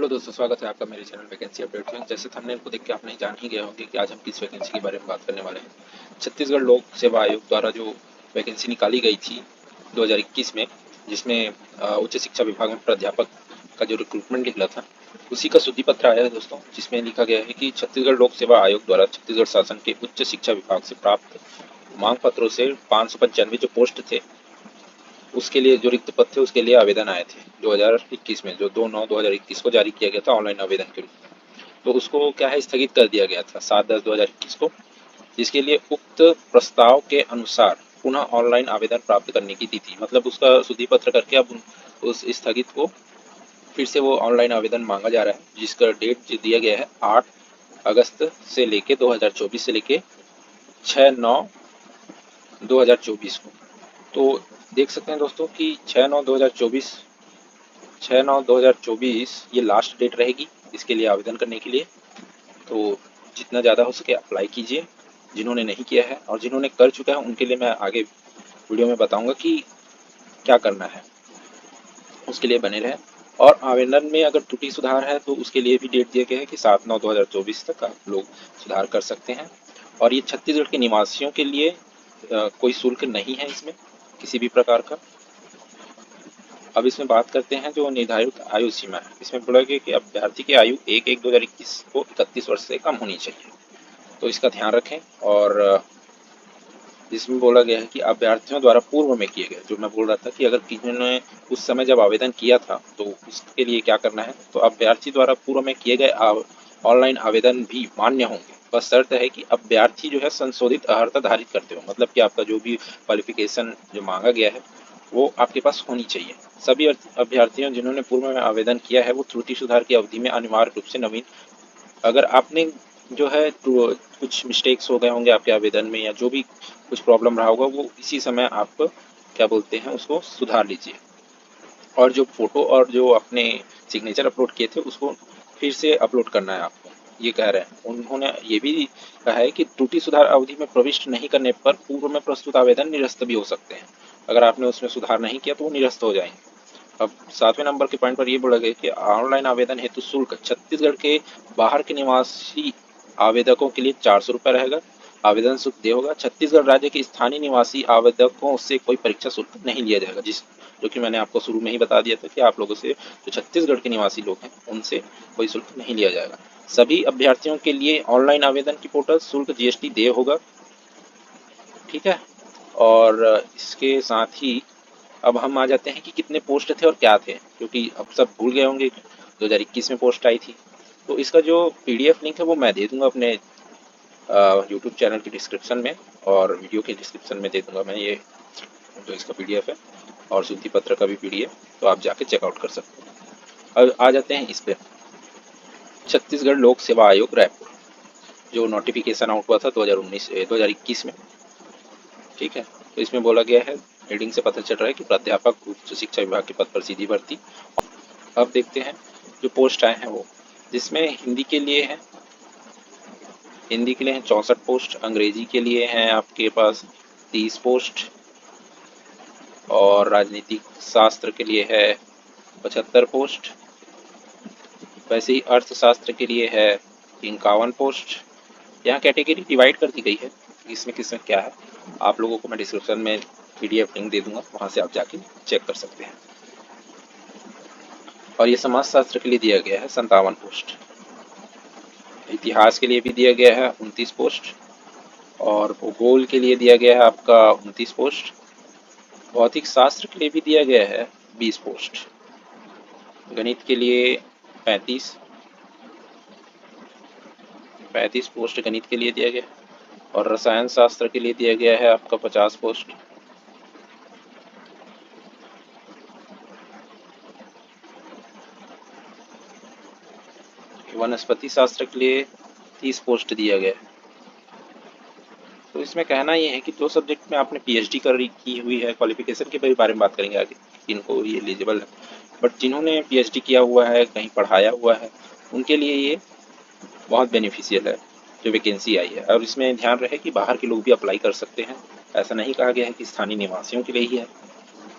Hello दोस्तों, स्वागत है आपका मेरे चैनल वैकेंसी अपडेट में। जैसे थंबनेल को देख के आप नहीं जान ही गए होंगे कि आज हम किस वैकेंसी के बारे में बात करने वाले हैं। छत्तीसगढ़ लोक सेवा आयोग द्वारा जो वैकेंसी निकाली गई थी 2021 में, जिसमें उच्च शिक्षा विभाग में प्राध्यापक का जो रिक्रूटमेंट निकला था, उसी का शुद्धि पत्र आया है दोस्तों, जिसमें लिखा गया है कि छत्तीसगढ़ लोक सेवा आयोग द्वारा छत्तीसगढ़ शासन के उच्च शिक्षा विभाग से प्राप्त मांग पत्रों से 595 जो पोस्ट थे, उसके लिए जो रिक्त पद थे उसके लिए आवेदन आए थे 2021 में, जो 2/9/2021 को जारी किया गया था ऑनलाइन आवेदन के रूप में। तो उसको क्या है, स्थगित कर दिया गया था 7/10/2021 को, जिसके लिए उक्त प्रस्ताव के अनुसार पुनः ऑनलाइन आवेदन प्राप्त करने की तिथि, मतलब उसका शुद्धि पत्र करके अब उस स्थगित को फिर से वो ऑनलाइन आवेदन मांगा जा रहा है, जिसका डेट दिया गया है 8 अगस्त से लेके 2024 से लेके 6/9/2024 को। तो देख सकते हैं दोस्तों कि 6/9/2024 ये लास्ट डेट रहेगी इसके लिए आवेदन करने के लिए। तो जितना ज़्यादा हो सके अप्लाई कीजिए, जिन्होंने नहीं किया है, और जिन्होंने कर चुका है उनके लिए मैं आगे वीडियो में बताऊंगा कि क्या करना है, उसके लिए बने रहें। और आवेदन में अगर त्रुटि सुधार है तो उसके लिए भी डेट दिया गया है कि 7/9/2024 तक आप लोग सुधार कर सकते हैं। और ये छत्तीसगढ़ के निवासियों के लिए कोई शुल्क नहीं है इसमें किसी भी प्रकार का। अब इसमें बात करते हैं जो निर्धारित आयु सीमा है। इसमें बोला गया कि अभ्यर्थी की आयु 1/1/2021 को 31 वर्ष से कम होनी चाहिए, तो इसका ध्यान रखें। और इसमें बोला गया है कि अभ्यर्थियों द्वारा पूर्व में किए गए, जो मैं बोल रहा था कि अगर किसी ने उस समय जब आवेदन किया था तो उसके लिए क्या करना है, तो अभ्यर्थी द्वारा पूर्व में किए गए ऑनलाइन आवेदन भी मान्य होंगे, बस शर्त है कि अभ्यर्थी जो है संशोधित अर्हता धारित करते हो, मतलब कि आपका जो भी क्वालिफिकेशन जो मांगा गया है वो आपके पास होनी चाहिए। सभी अभ्यर्थियों जिन्होंने पूर्व में आवेदन किया है वो त्रुटि सुधार की अवधि में अनिवार्य रूप से नवीन, अगर आपने जो है तो कुछ मिस्टेक्स हो गए होंगे आपके आवेदन में या जो भी कुछ प्रॉब्लम रहा होगा वो इसी समय आप क्या बोलते हैं उसको सुधार लीजिए। और जो फोटो और जो अपने सिग्नेचर अपलोड किए थे उसको फिर से अपलोड करना है आपको, ये कह रहे हैं। उन्होंने ये भी कहा है कि त्रुटि सुधार अवधि में प्रविष्ट नहीं करने पर पूर्व में प्रस्तुत आवेदन निरस्त भी हो सकते हैं। अगर आपने उसमें सुधार नहीं किया तो वो निरस्त हो जाएंगे। अब 7वें नंबर के पॉइंट पर ये बोला गया कि ऑनलाइन आवेदन हेतु शुल्क छत्तीसगढ़ के बाहर के निवासी आवेदकों के लिए 400 रुपये रहेगा। आवेदन शुल्क देय होगा। छत्तीसगढ़ राज्य के स्थानीय निवासी आवेदकों से कोई परीक्षा शुल्क नहीं लिया जाएगा, जो कि मैंने आपको शुरू में ही बता दिया था कि आप लोगों से जो छत्तीसगढ़ के निवासी लोग हैं उनसे कोई शुल्क नहीं लिया जाएगा। सभी अभ्यर्थियों के लिए ऑनलाइन आवेदन की पोर्टल शुल्क जीएसटी देय होगा, ठीक है। और इसके साथ ही अब हम आ जाते हैं कि कितने पोस्ट थे और क्या थे, क्योंकि अब सब भूल गए होंगे 2021 में पोस्ट आई थी। तो इसका जो पीडीएफ लिंक है वो मैं दे दूंगा अपने यूट्यूब चैनल की डिस्क्रिप्शन में, और वीडियो के डिस्क्रिप्शन में दे दूंगा मैं ये जो इसका पीडीएफ है, और शुद्धि पत्र का भी पीडीएफ, तो आप जाके चेकआउट कर सकते हैं। अब आ जाते हैं इस पे, छत्तीसगढ़ लोक सेवा आयोग रायपुर जो नोटिफिकेशन आउट हुआ था 2021 में, ठीक है। तो इसमें बोला गया है, हेडिंग से पता चल रहा है कि प्राध्यापक उच्च शिक्षा विभाग के पद पर सीधी भर्ती। अब देखते हैं जो पोस्ट आए हैं वो, जिसमें हिंदी के लिए हैं 64 पोस्ट, अंग्रेजी के लिए हैं आपके पास 30 पोस्ट, और राजनीतिक शास्त्र के लिए है 75 पोस्ट। वैसे ही अर्थशास्त्र के लिए है 51 पोस्ट। यहाँ कैटेगरी डिवाइड कर दी गई है, इसमें किसमें क्या है आप लोगों को मैं डिस्क्रिप्शन में पीडीएफ लिंक दे दूंगा, वहाँ से आप जाके चेक कर सकते हैं। और ये समाजशास्त्र के लिए दिया गया है 57 पोस्ट। इतिहास के लिए भी दिया गया है 29 पोस्ट, और भूगोल के लिए दिया गया है आपका 29 पोस्ट। भौतिक शास्त्र के लिए भी दिया गया है 20 पोस्ट। गणित के लिए 35 पोस्ट गणित के लिए दिया गया, और रसायन शास्त्र के लिए दिया गया है आपका 50 पोस्ट। वनस्पति शास्त्र के लिए 30 पोस्ट दिया गया है। तो इसमें कहना ये है कि जो सब्जेक्ट में आपने पीएचडी की हुई है, क्वालिफिकेशन के बारे में बात करेंगे आगे, इनको ये एलिजिबल है। बट जिन्होंने पीएचडी किया हुआ है, कहीं पढ़ाया हुआ है, उनके लिए ये बहुत बेनिफिशियल है जो वैकेंसी आई है। और इसमें ध्यान रहे कि बाहर के लोग भी अप्लाई कर सकते हैं, ऐसा नहीं कहा गया है कि स्थानीय निवासियों के लिए ही है,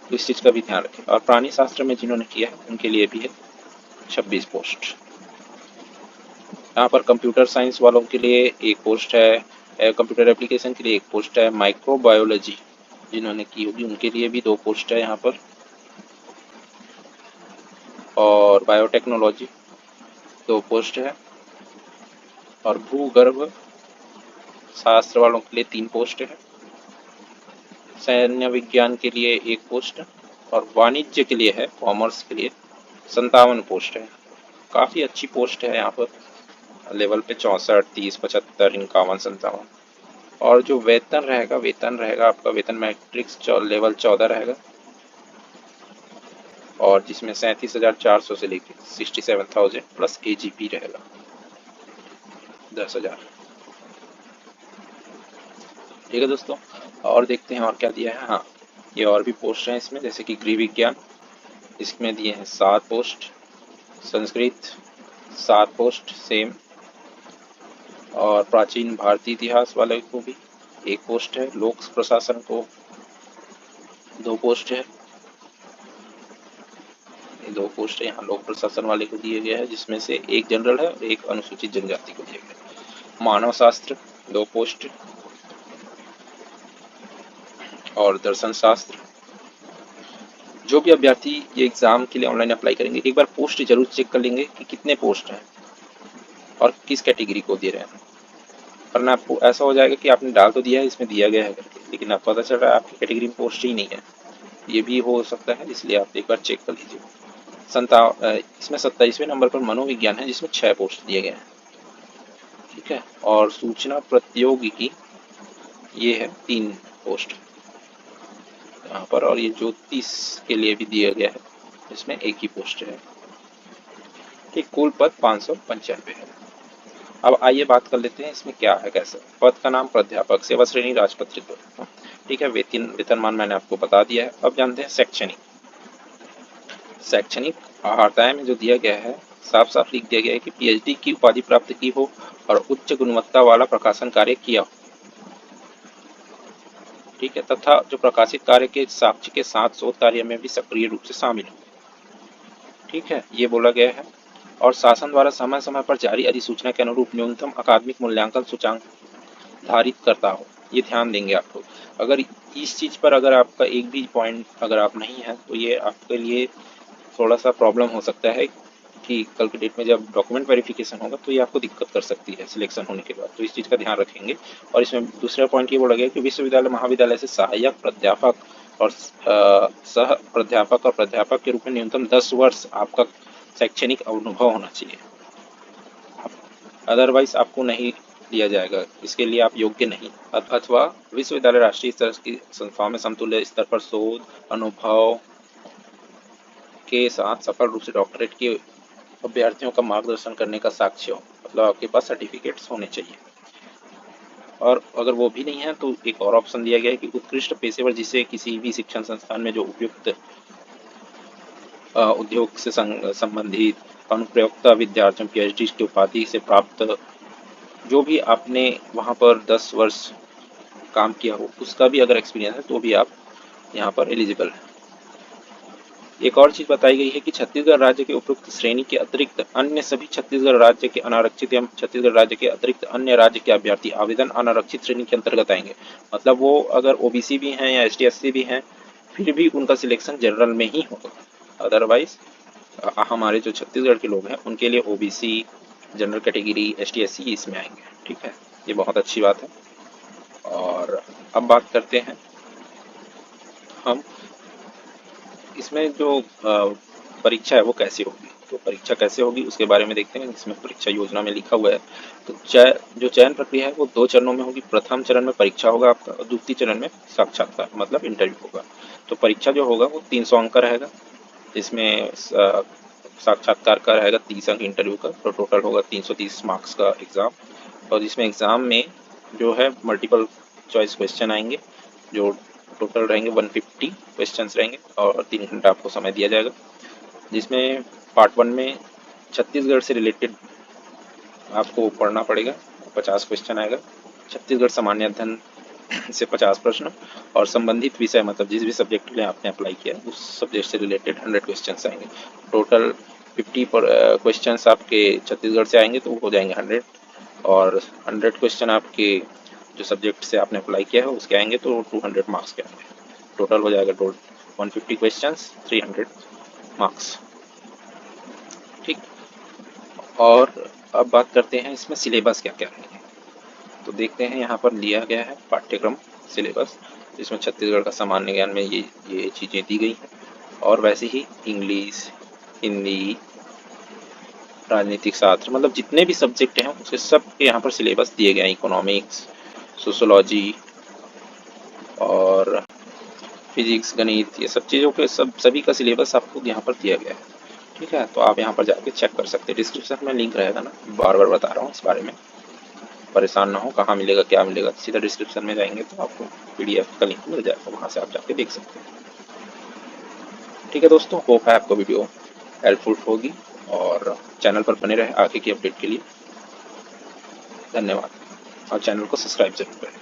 तो इस चीज़ का भी ध्यान रखें। और प्राणी शास्त्र में जिन्होंने किया है उनके लिए भी है, 26 पोस्ट। यहाँ पर कंप्यूटर साइंस वालों के लिए एक पोस्ट है, कंप्यूटर एप्लीकेशन के लिए एक पोस्ट है, माइक्रोबायोलॉजी जिन्होंने की होगी उनके लिए भी 2 पोस्ट है यहाँ पर, और बायोटेक्नोलॉजी 2 पोस्ट है, और भूगर्भ शास्त्र वालों के लिए 3 पोस्ट है, सैन्य विज्ञान के लिए 1 पोस्ट, और वाणिज्य के लिए है, कॉमर्स के लिए 57 पोस्ट है। काफ़ी अच्छी पोस्ट है यहाँ पर लेवल पे, 64, 30, 75, 51, 57। और जो वेतन रहेगा आपका, वेतन मैट्रिक्स लेवल 14 रहेगा, और जिसमें 37,400 से लेकर 67,000 प्लस AGP रहेगा 10,000। ठीक है दोस्तों, और देखते हैं और क्या दिया है। हाँ, ये और भी पोस्ट हैं इसमें, जैसे कि गृह विज्ञान, इसमें दिए हैं 7 पोस्ट, संस्कृत 7 पोस्ट सेम, और प्राचीन भारतीय इतिहास वाले को भी 1 पोस्ट है, लोक प्रशासन को 2 पोस्ट है, 2 पोस्ट है यहाँ लोक प्रशासन वाले को दिए गया है, जिसमें से 1 जनरल है और 1 अनुसूचित जनजाति को दिया गया है। मानव शास्त्र 2 पोस्ट, और दर्शन शास्त्र। जो भी अभ्यर्थी ये एग्जाम के लिए ऑनलाइन अप्लाई करेंगे, एक बार पोस्ट जरूर चेक कर लेंगे कि कितने पोस्ट हैं और किस कैटेगरी को दे रहे हैं, वरना आपको ऐसा हो जाएगा कि आपने डाल तो दिया है, इसमें दिया गया है करके, लेकिन आपको पता चल रहा है आपकी कैटेगरी में पोस्ट ही नहीं है। ये भी हो सकता है, इसलिए आप एक बार चेक कर लीजिए। इसमें 27वें नंबर पर मनोविज्ञान है, जिसमें 6 पोस्ट दिए गए हैं। ठीक है, और सूचना प्रौद्योगिकी ये है 3 पोस्ट यहाँ पर, और ये ज्योतिष के लिए भी दिया गया है, इसमें 1 ही पोस्ट है। ठीक, कुल पद 595 है। अब आइए बात कर लेते हैं इसमें क्या है कैसे। पद का नाम प्राध्यापक, सेवा श्रेणी राजपत्रित। ठीक है, वेतनमान मैंने आपको बता दिया है। अब जानते हैं शैक्षणिक। शैक्षणिक अर्थाय में जो दिया गया है, साफ साफ लिख दिया गया है कि PhD की उपाधि प्राप्त की हो और उच्च गुणवत्ता वाला प्रकाशन कार्य किया हो। ठीक है, तथा जो प्रकाशित कार्य के साक्ष्य के साथ शोध कार्य में भी सक्रिय रूप से शामिल हो। ठीक है, ये बोला गया है। और शासन द्वारा समय समय पर जारी अधिसूचना के अनुरूप न्यूनतम अकादमिक मूल्यांकन सूचांक धारित करता हो, ये ध्यान देंगे आप लोग। अगर इस चीज़ पर अगर आपका एक भी पॉइंट अगर आप नहीं है, तो ये आपके लिए थोड़ा सा प्रॉब्लम हो सकता है कि कल के डेट में जब डॉक्यूमेंट वेरिफिकेशन होगा तो ये आपको दिक्कत कर सकती है सिलेक्शन होने के बाद, तो इस चीज़ का ध्यान रखेंगे। और इसमें दूसरा पॉइंट ये बोला गया कि विश्वविद्यालय महाविद्यालय से सहायक प्राध्यापक और सह प्राध्यापक और प्राध्यापक के रूप में न्यूनतम 10 वर्ष आपका शैक्षणिक अनुभव होना चाहिए, अदरवाइज आपको नहीं लिया जाएगा, इसके लिए आप योग्य नहीं। अथवा विश्वविद्यालय राष्ट्रीय स्तर की संस्थाओं में समतुल्य स्तर पर शोध अनुभव के साथ सफल रूप से डॉक्टरेट के अभ्यर्थियों का मार्गदर्शन करने का साक्ष्य हो, मतलब आपके पास सर्टिफिकेट्स होने चाहिए। और अगर वो भी नहीं है तो एक और ऑप्शन दिया गया है कि उत्कृष्ट पेशेवर जिसे किसी भी शिक्षण संस्थान में जो उपयुक्त उद्योग से संबंधित अनुप्रयोक्ता विद्यार्थियों PhD की उपाधि से प्राप्त, जो भी आपने वहाँ पर 10 वर्ष काम किया हो उसका भी अगर एक्सपीरियंस है तो भी आप यहाँ पर एलिजिबल हैं। एक और चीज़ बताई गई है कि छत्तीसगढ़ राज्य के उपयुक्त श्रेणी के अतिरिक्त अन्य सभी छत्तीसगढ़ राज्य के अनारक्षित एवं छत्तीसगढ़ राज्य के अतिरिक्त अन्य राज्य के अभ्यर्थी आवेदन अनारक्षित श्रेणी के अंतर्गत आएंगे। मतलब वो अगर OBC भी हैं या ST SC भी हैं, फिर भी उनका सिलेक्शन जनरल में ही होगा। अदरवाइज हमारे जो छत्तीसगढ़ के लोग हैं उनके लिए OBC, general category, ST SC इसमें आएंगे। ठीक है, ये बहुत अच्छी बात है। और अब बात करते हैं हम इसमें जो परीक्षा है वो कैसे होगी। तो परीक्षा कैसे होगी उसके बारे में देखते हैं। इसमें परीक्षा योजना में लिखा हुआ है। तो जो चयन प्रक्रिया है वो 2 चरणों में होगी। प्रथम चरण में परीक्षा होगा आपका, और द्वितीय चरण में साक्षात्कार मतलब इंटरव्यू होगा। तो परीक्षा जो होगा वो 300 अंक का रहेगा, जिसमें साक्षात्कार का रहेगा 30 अंक इंटरव्यू का, तो टोटल होगा 330 मार्क्स का एग्ज़ाम। और जिसमें एग्ज़ाम में जो है मल्टीपल चॉइस क्वेश्चन आएंगे, जो टोटल रहेंगे 150 क्वेश्चंस रहेंगे, और 3 घंटा आपको समय दिया जाएगा। जिसमें पार्ट 1 में छत्तीसगढ़ से रिलेटेड आपको पढ़ना पड़ेगा, 50 क्वेश्चन आएगा। छत्तीसगढ़ सामान्य अध्ययन से 50 प्रश्न, और संबंधित विषय मतलब जिस भी सब्जेक्ट में आपने अप्लाई किया उस सब्जेक्ट से रिलेटेड 100 क्वेश्चन आएंगे। टोटल 50 पर क्वेश्चंस आपके छत्तीसगढ़ से आएंगे तो वो हो जाएंगे 100, और 100 क्वेश्चन आपके जो सब्जेक्ट से आपने अप्लाई किया है उसके आएंगे तो 200 मार्क्स के आएंगे। टोटल हो जाएगा 150 क्वेश्चंस, 300 मार्क्स। ठीक। और अब बात करते हैं इसमें सिलेबस क्या क्या है। तो देखते हैं यहाँ पर दिया गया है पाठ्यक्रम सिलेबस, जिसमें छत्तीसगढ़ का सामान्य ज्ञान में ये चीज़ें दी गई हैं, और वैसे ही इंग्लिश, हिंदी, राजनीतिक शास्त्र, मतलब जितने भी सब्जेक्ट हैं उसके सब के यहाँ पर सिलेबस दिए गए हैं। इकोनॉमिक्स, सोशोलॉजी और फिजिक्स, गणित, ये सब चीज़ों के सभी का सिलेबस आपको यहाँ पर दिया गया है। ठीक है, तो आप यहाँ पर जाके चेक कर सकते हैं, डिस्क्रिप्शन में लिंक रहेगा ना, बार बार बता रहा हूँ इस बारे में, परेशान ना हो कहाँ मिलेगा क्या मिलेगा, सीधा डिस्क्रिप्शन में जाएंगे तो आपको PDF का लिंक मिल जाएगा, वहाँ से आप जाके देख सकते हैं। ठीक है दोस्तों, होप है आपको वीडियो हेल्पफुल होगी, और चैनल पर बने रहे आगे की अपडेट के लिए। धन्यवाद, और चैनल को सब्सक्राइब जरूर करें।